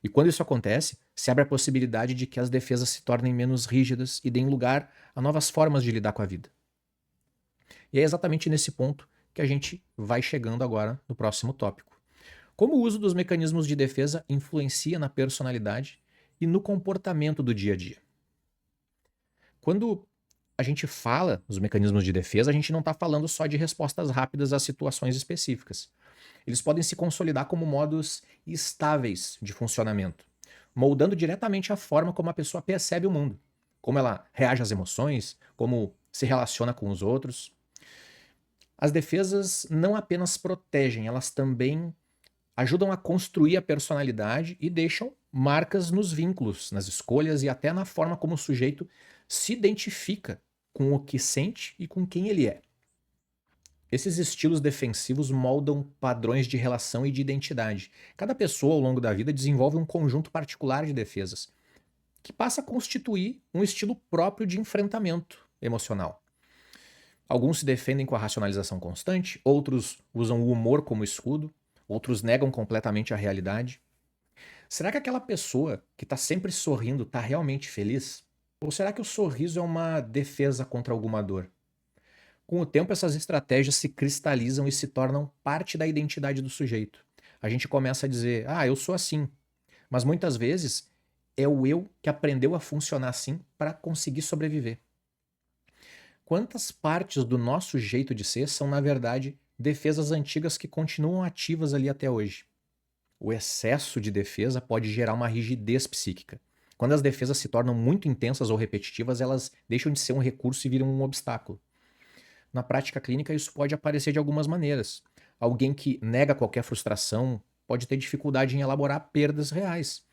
E quando isso acontece, se abre a possibilidade de que as defesas se tornem menos rígidas e deem lugar a novas formas de lidar com a vida. E é exatamente nesse ponto que a gente vai chegando agora no próximo tópico. Como o uso dos mecanismos de defesa influencia na personalidade e no comportamento do dia a dia. Quando a gente fala dos mecanismos de defesa, a gente não está falando só de respostas rápidas a situações específicas. Eles podem se consolidar como modos estáveis de funcionamento, moldando diretamente a forma como a pessoa percebe o mundo, como ela reage às emoções, como se relaciona com os outros. As defesas não apenas protegem, elas também ajudam a construir a personalidade e deixam marcas nos vínculos, nas escolhas e até na forma como o sujeito se identifica com o que sente e com quem ele é. Esses estilos defensivos moldam padrões de relação e de identidade. Cada pessoa, ao longo da vida, desenvolve um conjunto particular de defesas, que passa a constituir um estilo próprio de enfrentamento emocional. Alguns se defendem com a racionalização constante, outros usam o humor como escudo, outros negam completamente a realidade. Será que aquela pessoa que está sempre sorrindo está realmente feliz? Ou será que o sorriso é uma defesa contra alguma dor? Com o tempo, essas estratégias se cristalizam e se tornam parte da identidade do sujeito. A gente começa a dizer, eu sou assim. Mas muitas vezes é o eu que aprendeu a funcionar assim para conseguir sobreviver. Quantas partes do nosso jeito de ser são, na verdade, defesas antigas que continuam ativas ali até hoje? O excesso de defesa pode gerar uma rigidez psíquica. Quando as defesas se tornam muito intensas ou repetitivas, elas deixam de ser um recurso e viram um obstáculo. Na prática clínica, isso pode aparecer de algumas maneiras. Alguém que nega qualquer frustração pode ter dificuldade em elaborar perdas reais.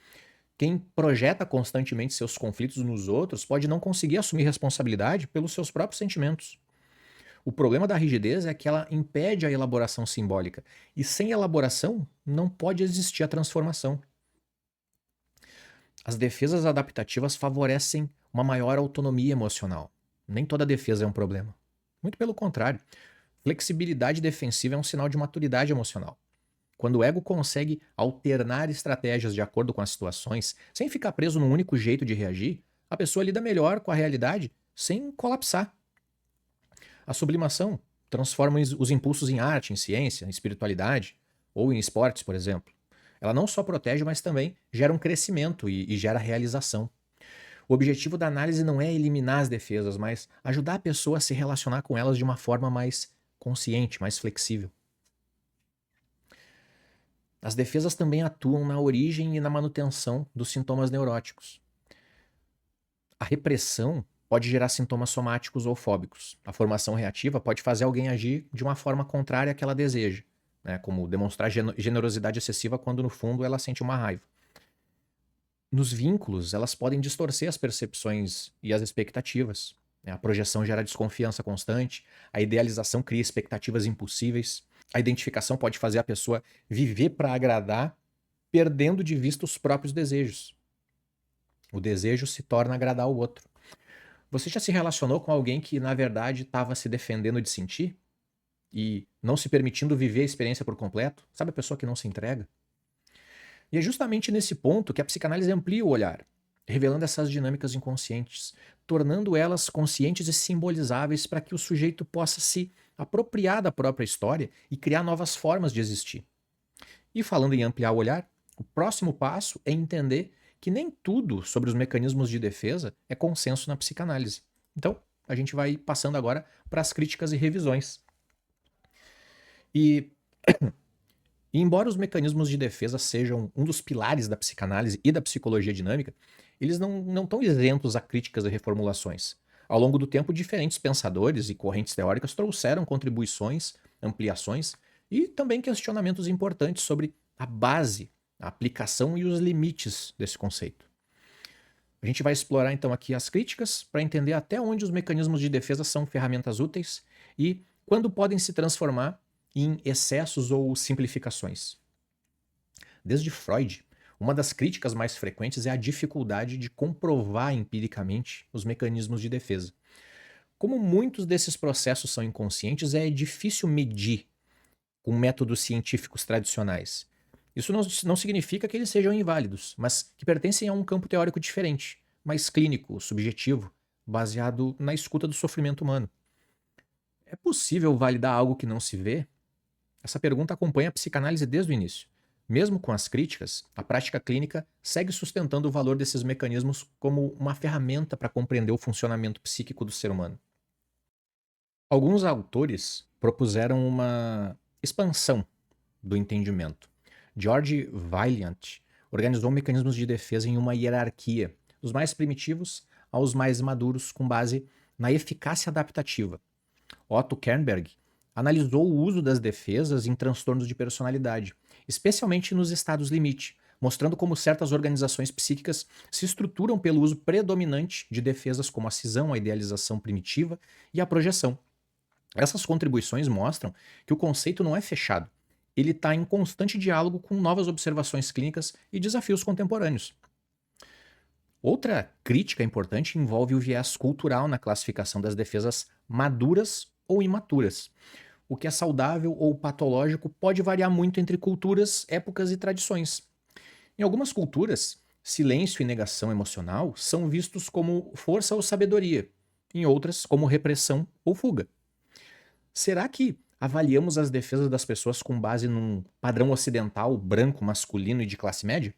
Quem projeta constantemente seus conflitos nos outros pode não conseguir assumir responsabilidade pelos seus próprios sentimentos. O problema da rigidez é que ela impede a elaboração simbólica. E sem elaboração, não pode existir a transformação. As defesas adaptativas favorecem uma maior autonomia emocional. Nem toda defesa é um problema. Muito pelo contrário. Flexibilidade defensiva é um sinal de maturidade emocional. Quando o ego consegue alternar estratégias de acordo com as situações, sem ficar preso num único jeito de reagir, a pessoa lida melhor com a realidade sem colapsar. A sublimação transforma os impulsos em arte, em ciência, em espiritualidade ou em esportes, por exemplo. Ela não só protege, mas também gera um crescimento e gera realização. O objetivo da análise não é eliminar as defesas, mas ajudar a pessoa a se relacionar com elas de uma forma mais consciente, mais flexível. as defesas também atuam na origem e na manutenção dos sintomas neuróticos. A repressão pode gerar sintomas somáticos ou fóbicos. A formação reativa pode fazer alguém agir de uma forma contrária à que ela deseja, né? Como demonstrar generosidade excessiva quando, no fundo, ela sente uma raiva. Nos vínculos, elas podem distorcer as percepções e as expectativas, né? A projeção gera desconfiança constante, a idealização cria expectativas impossíveis, a identificação pode fazer a pessoa viver para agradar, perdendo de vista os próprios desejos. O desejo se torna agradar o outro. Você já se relacionou com alguém que, na verdade, estava se defendendo de sentir e não se permitindo viver a experiência por completo? Sabe a pessoa que não se entrega? E é justamente nesse ponto que a psicanálise amplia o olhar, revelando essas dinâmicas inconscientes, tornando elas conscientes e simbolizáveis para que o sujeito possa se apropriar da própria história e criar novas formas de existir. E falando em ampliar o olhar, o próximo passo é entender que nem tudo sobre os mecanismos de defesa é consenso na psicanálise. Então, a gente vai passando agora para as críticas e revisões. E embora os mecanismos de defesa sejam um dos pilares da psicanálise e da psicologia dinâmica, eles não estão isentos a críticas e reformulações. Ao longo do tempo, diferentes pensadores e correntes teóricas trouxeram contribuições, ampliações e também questionamentos importantes sobre a base, a aplicação e os limites desse conceito. A gente vai explorar então aqui as críticas para entender até onde os mecanismos de defesa são ferramentas úteis e quando podem se transformar em excessos ou simplificações. Desde Freud, uma das críticas mais frequentes é a dificuldade de comprovar empiricamente os mecanismos de defesa. Como muitos desses processos são inconscientes, é difícil medir com métodos científicos tradicionais. Isso não significa que eles sejam inválidos, mas que pertencem a um campo teórico diferente, mais clínico, subjetivo, baseado na escuta do sofrimento humano. É possível validar algo que não se vê? Essa pergunta acompanha a psicanálise desde o início. Mesmo com as críticas, a prática clínica segue sustentando o valor desses mecanismos como uma ferramenta para compreender o funcionamento psíquico do ser humano. Alguns autores propuseram uma expansão do entendimento. George Vaillant organizou mecanismos de defesa em uma hierarquia, dos mais primitivos aos mais maduros, com base na eficácia adaptativa. Otto Kernberg analisou o uso das defesas em transtornos de personalidade, especialmente nos estados limite, mostrando como certas organizações psíquicas se estruturam pelo uso predominante de defesas como a cisão, a idealização primitiva e a projeção. Essas contribuições mostram que o conceito não é fechado, ele está em constante diálogo com novas observações clínicas e desafios contemporâneos. Outra crítica importante envolve o viés cultural na classificação das defesas maduras ou imaturas. O que é saudável ou patológico pode variar muito entre culturas, épocas e tradições. Em algumas culturas, silêncio e negação emocional são vistos como força ou sabedoria, em outras, como repressão ou fuga. Será que avaliamos as defesas das pessoas com base num padrão ocidental, branco, masculino e de classe média?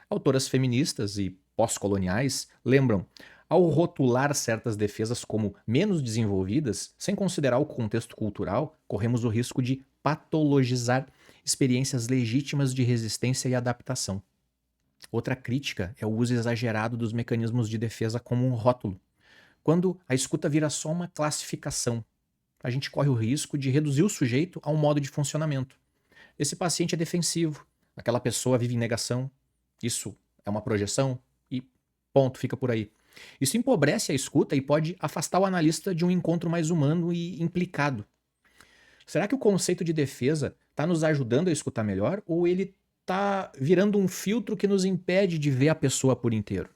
Autoras feministas e pós-coloniais lembram, ao rotular certas defesas como menos desenvolvidas, sem considerar o contexto cultural, corremos o risco de patologizar experiências legítimas de resistência e adaptação. Outra crítica é o uso exagerado dos mecanismos de defesa como um rótulo. Quando a escuta vira só uma classificação, a gente corre o risco de reduzir o sujeito a um modo de funcionamento. Esse paciente é defensivo, aquela pessoa vive em negação, isso é uma projeção e ponto, fica por aí. Isso empobrece a escuta e pode afastar o analista de um encontro mais humano e implicado. Será que o conceito de defesa está nos ajudando a escutar melhor ou ele está virando um filtro que nos impede de ver a pessoa por inteiro?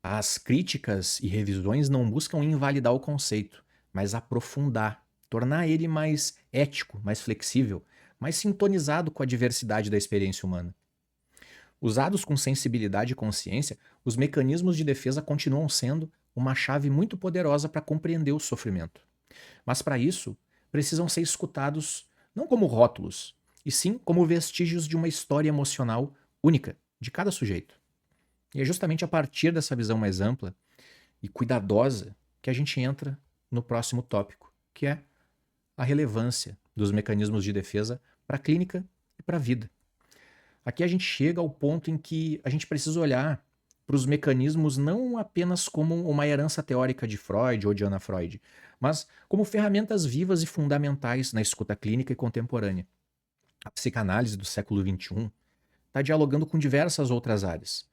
As críticas e revisões não buscam invalidar o conceito, mas aprofundar, tornar ele mais ético, mais flexível, mais sintonizado com a diversidade da experiência humana. Usados com sensibilidade e consciência, os mecanismos de defesa continuam sendo uma chave muito poderosa para compreender o sofrimento. Mas para isso, precisam ser escutados não como rótulos, e sim como vestígios de uma história emocional única de cada sujeito. E é justamente a partir dessa visão mais ampla e cuidadosa que a gente entra no próximo tópico, que é a relevância dos mecanismos de defesa para a clínica e para a vida. Aqui a gente chega ao ponto em que a gente precisa olhar para os mecanismos não apenas como uma herança teórica de Freud ou de Anna Freud, mas como ferramentas vivas e fundamentais na escuta clínica e contemporânea. A psicanálise do século XXI está dialogando com diversas outras áreas,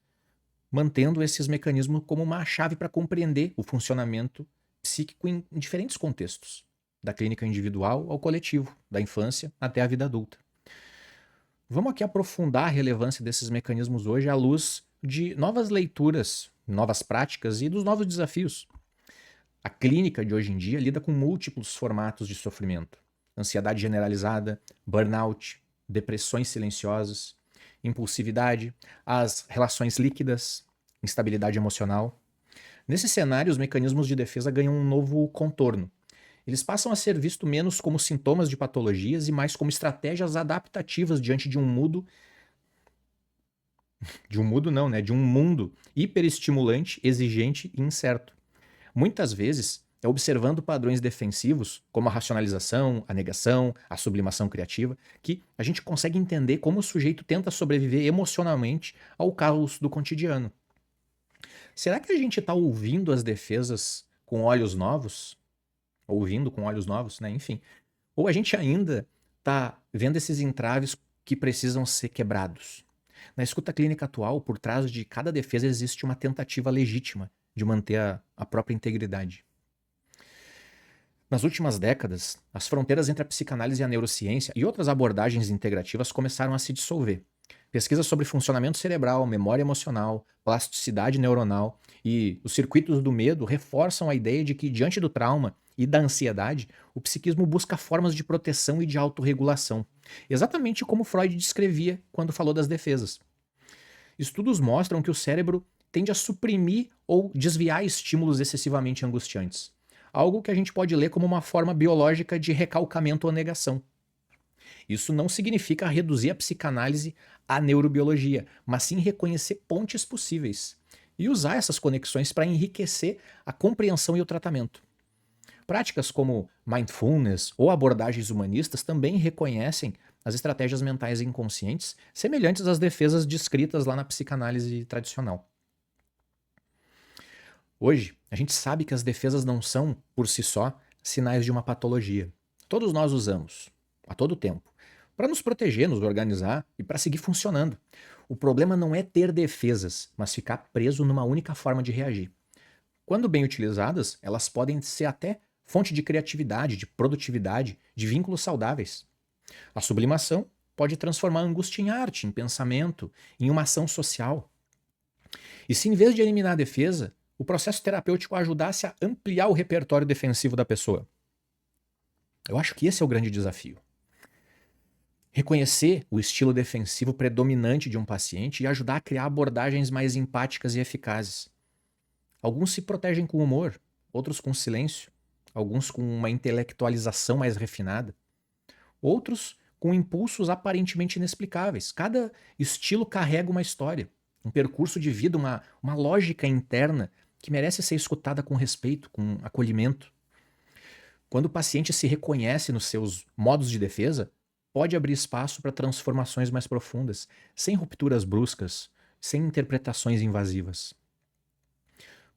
mantendo esses mecanismos como uma chave para compreender o funcionamento psíquico em diferentes contextos, da clínica individual ao coletivo, da infância até a vida adulta. Vamos aqui aprofundar a relevância desses mecanismos hoje à luz de novas leituras, novas práticas e dos novos desafios. A clínica de hoje em dia lida com múltiplos formatos de sofrimento: ansiedade generalizada, burnout, depressões silenciosas, impulsividade, as relações líquidas, instabilidade emocional. Nesse cenário, os mecanismos de defesa ganham um novo contorno. Eles passam a ser vistos menos como sintomas de patologias e mais como estratégias adaptativas diante de um mundo hiperestimulante, exigente e incerto. Muitas vezes é observando padrões defensivos, como a racionalização, a negação, a sublimação criativa, que a gente consegue entender como o sujeito tenta sobreviver emocionalmente ao caos do cotidiano. Será que a gente está ouvindo as defesas com olhos novos? Ouvindo com olhos novos, né? Enfim. Ou a gente ainda está vendo esses entraves que precisam ser quebrados? Na escuta clínica atual, por trás de cada defesa existe uma tentativa legítima de manter a própria integridade. Nas últimas décadas, as fronteiras entre a psicanálise e a neurociência e outras abordagens integrativas começaram a se dissolver. Pesquisas sobre funcionamento cerebral, memória emocional, plasticidade neuronal e os circuitos do medo reforçam a ideia de que, diante do trauma e da ansiedade, o psiquismo busca formas de proteção e de autorregulação, exatamente como Freud descrevia quando falou das defesas. Estudos mostram que o cérebro tende a suprimir ou desviar estímulos excessivamente angustiantes, algo que a gente pode ler como uma forma biológica de recalcamento ou negação. Isso não significa reduzir a psicanálise à neurobiologia, mas sim reconhecer pontes possíveis e usar essas conexões para enriquecer a compreensão e o tratamento. Práticas como mindfulness ou abordagens humanistas também reconhecem as estratégias mentais inconscientes semelhantes às defesas descritas lá na psicanálise tradicional. Hoje, a gente sabe que as defesas não são, por si só, sinais de uma patologia. Todos nós usamos, a todo tempo, para nos proteger, nos organizar e para seguir funcionando. O problema não é ter defesas, mas ficar preso numa única forma de reagir. Quando bem utilizadas, elas podem ser até fonte de criatividade, de produtividade, de vínculos saudáveis. A sublimação pode transformar a angústia em arte, em pensamento, em uma ação social. E se em vez de eliminar a defesa, o processo terapêutico ajudasse a ampliar o repertório defensivo da pessoa? Eu acho que esse é o grande desafio. Reconhecer o estilo defensivo predominante de um paciente e ajudar a criar abordagens mais empáticas e eficazes. Alguns se protegem com humor, outros com silêncio, alguns com uma intelectualização mais refinada, outros com impulsos aparentemente inexplicáveis. Cada estilo carrega uma história, um percurso de vida, uma lógica interna que merece ser escutada com respeito, com acolhimento. Quando o paciente se reconhece nos seus modos de defesa, pode abrir espaço para transformações mais profundas, sem rupturas bruscas, sem interpretações invasivas.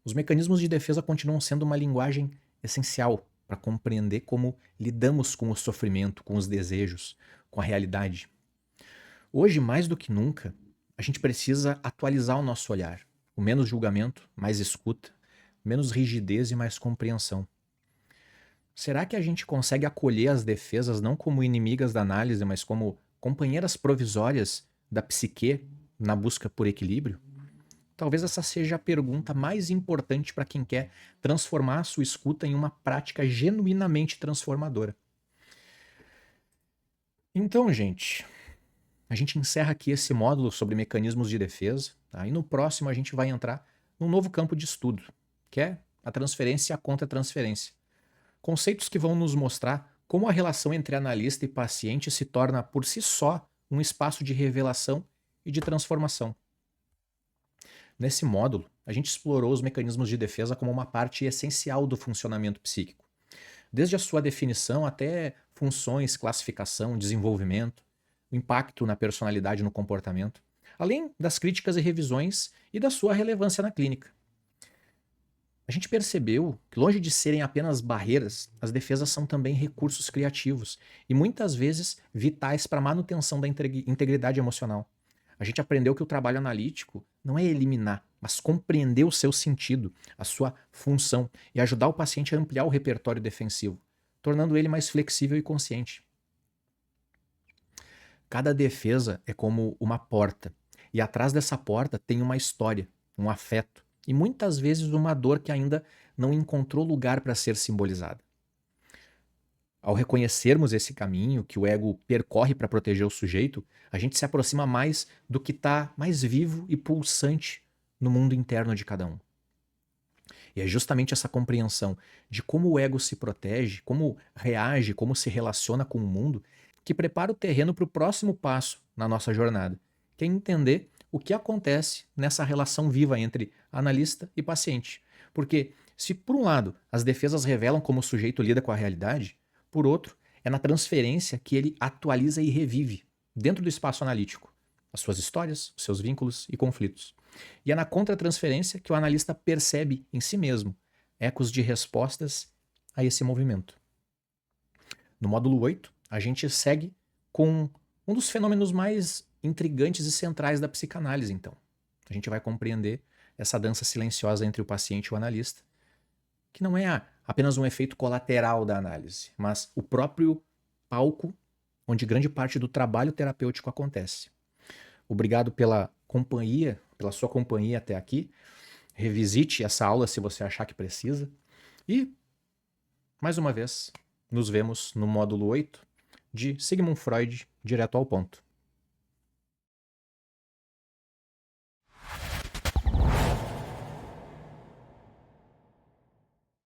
Os mecanismos de defesa continuam sendo uma linguagem essencial para compreender como lidamos com o sofrimento, com os desejos, com a realidade. Hoje, mais do que nunca, a gente precisa atualizar o nosso olhar, com menos julgamento, mais escuta, menos rigidez e mais compreensão. Será que a gente consegue acolher as defesas não como inimigas da análise, mas como companheiras provisórias da psique na busca por equilíbrio? Talvez essa seja a pergunta mais importante para quem quer transformar a sua escuta em uma prática genuinamente transformadora. Então, gente, a gente encerra aqui esse módulo sobre mecanismos de defesa, tá? E no próximo a gente vai entrar num novo campo de estudo, que é a transferência e a contra-transferência. Conceitos que vão nos mostrar como a relação entre analista e paciente se torna por si só um espaço de revelação e de transformação. Nesse módulo, a gente explorou os mecanismos de defesa como uma parte essencial do funcionamento psíquico, desde a sua definição até funções, classificação, desenvolvimento, o impacto na personalidade e no comportamento, além das críticas e revisões e da sua relevância na clínica. A gente percebeu que, longe de serem apenas barreiras, as defesas são também recursos criativos e muitas vezes vitais para a manutenção da integridade emocional. A gente aprendeu que o trabalho analítico não é eliminar, mas compreender o seu sentido, a sua função e ajudar o paciente a ampliar o repertório defensivo, tornando ele mais flexível e consciente. Cada defesa é como uma porta, e atrás dessa porta tem uma história, um afeto e muitas vezes uma dor que ainda não encontrou lugar para ser simbolizada. Ao reconhecermos esse caminho que o ego percorre para proteger o sujeito, a gente se aproxima mais do que está mais vivo e pulsante no mundo interno de cada um. E é justamente essa compreensão de como o ego se protege, como reage, como se relaciona com o mundo, que prepara o terreno para o próximo passo na nossa jornada, que é entender o que acontece nessa relação viva entre analista e paciente. Porque, se por um lado as defesas revelam como o sujeito lida com a realidade, por outro, é na transferência que ele atualiza e revive, dentro do espaço analítico, as suas histórias, os seus vínculos e conflitos. E é na contratransferência que o analista percebe em si mesmo ecos de respostas a esse movimento. No módulo 8, a gente segue com um dos fenômenos mais intrigantes e centrais da psicanálise, então. A gente vai compreender essa dança silenciosa entre o paciente e o analista, que não é apenas um efeito colateral da análise, mas o próprio palco onde grande parte do trabalho terapêutico acontece. Obrigado pela companhia, pela sua companhia até aqui. Revisite essa aula se você achar que precisa. E, mais uma vez, nos vemos no módulo 8 de Sigmund Freud, direto ao ponto.